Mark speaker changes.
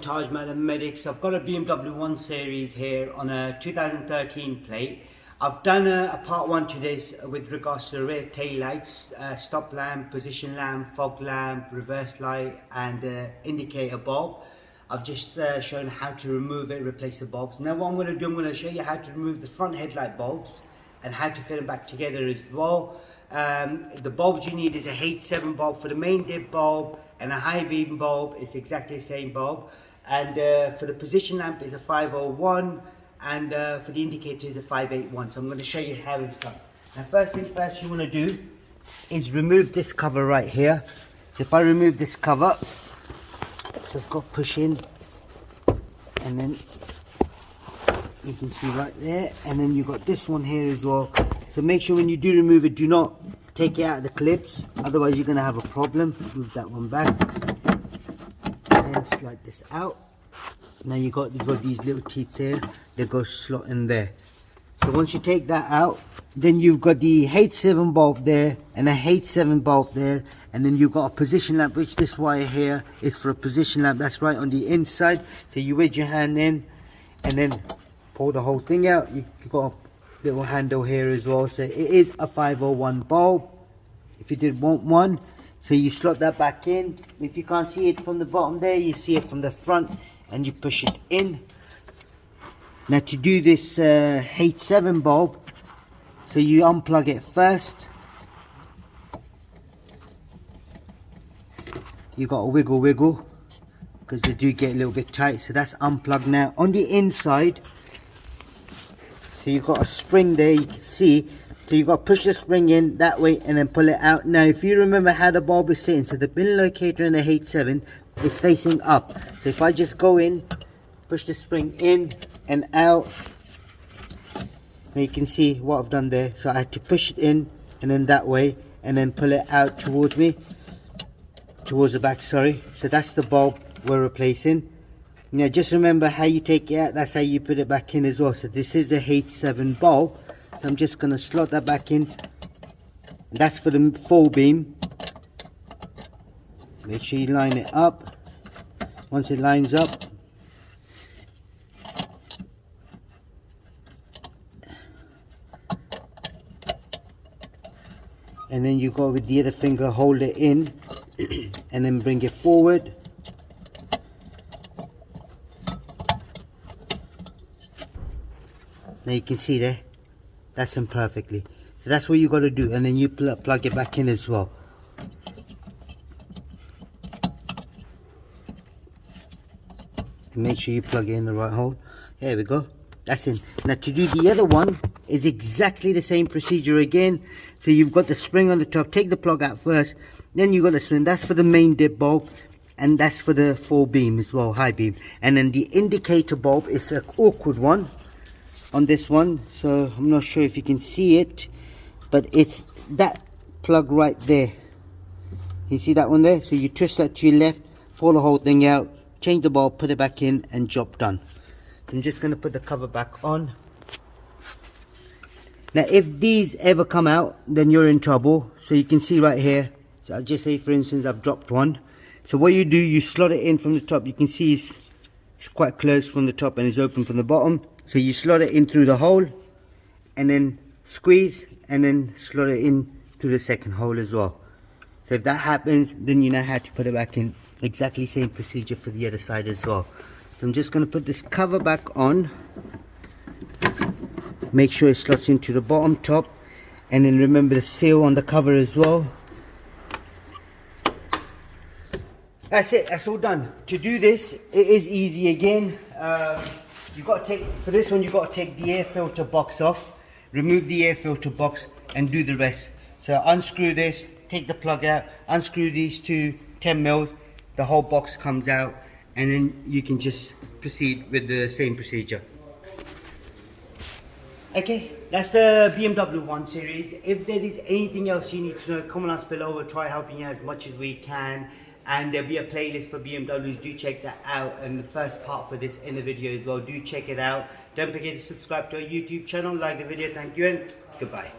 Speaker 1: Tajmotormedics. I've got a BMW 1 Series here on a 2013 plate. I've done a part 1 to this with regards to the rear tail lights, stop lamp, position lamp, fog lamp, reverse light and indicator bulb. I've just shown how to remove it, replace the bulbs. Now what I'm going to do, I'm going to show you how to remove the front headlight bulbs and how to fit them back together as well. The bulbs you need is a H7 bulb for the main dip bulb and a high beam bulb. It's exactly the same bulb, and for the position lamp is a 501, and for the indicator is a 581. So I'm going to show you how it's done. Now first thing first you want to do is remove this cover right here. So if I remove this cover, so I've got push in, and then you can see right there, and then you've got this one here as well. So make sure when you do remove it, do not take it out of the clips, otherwise you're going to have a problem. Move that one back and slide this out. Now you've got these little teeth here, they go slot in there. So once you take that out, then you've got the H7 bulb there and a H7 bulb there, and then you've got a position lamp, which this wire here is for a position lamp. That's right on the inside. So you wedge your hand in and then pull the whole thing out. You've got a little handle here as well. So it is a 501 bulb if you did want one. So you slot that back in. If you can't see it from the bottom there, you see it from the front and you push it in. Now to do this H7 bulb, so you unplug it first. You got to wiggle because they do get a little bit tight. So that's unplugged now. On the inside, so you've got a spring there, you can see. So you've got to push the spring in that way and then pull it out. Now if you remember how the bulb is sitting, so the bin locator in the H7 is facing up. So if I just go in, push the spring in and out, now you can see what I've done there. So I had to push it in and then that way and then pull it out towards me, towards the back, sorry. So that's the bulb we're replacing. Now just remember how you take it out, that's how you put it back in as well. So this is the H7 bulb. So I'm just going to slot that back in. That's for the full beam. Make sure you line it up. Once it lines up, and then you go with the other finger, hold it in and then bring it forward. Now you can see there, that's in perfectly. So that's what you got to do, and then you plug it back in as well. And make sure you plug it in the right hole. There we go, that's in. Now to do the other one is exactly the same procedure again. So you've got the spring on the top, take the plug out first, then you got the spring. That's for the main dip bulb, and that's for the full beam as well, high beam. And then the indicator bulb is an awkward one on this one, so I'm not sure if you can see it, but it's that plug right there. You see that one there? So you twist that to your left, pull the whole thing out, change the bulb, put it back in, and job done. So I'm just going to put the cover back on. Now if these ever come out, then you're in trouble. So you can see right here, so I'll just say for instance I've dropped one. So what you do, you slot it in from the top. You can see it's quite close from the top and it's open from the bottom. So you slot it in through the hole and then squeeze and then slot it in through the second hole as well. So if that happens, then you know how to put it back in. Exactly same procedure for the other side as well. So I'm just going to put this cover back on. Make sure it slots into the bottom top, and then remember the seal on the cover as well. That's it, that's all done. To do this, it is easy again. You've got to take, for this one, you've got to take the air filter box off, remove the air filter box and do the rest. So unscrew this, take the plug out, unscrew these two 10 mils, the whole box comes out, and then you can just proceed with the same procedure. Okay, that's the BMW 1 Series. If there is anything else you need to know, comment us below. We'll try helping you as much as we can. And there'll be a playlist for BMWs, do check that out, and the first part for this in the video as well, do check it out. Don't forget to subscribe to our YouTube channel, like the video, thank you and goodbye.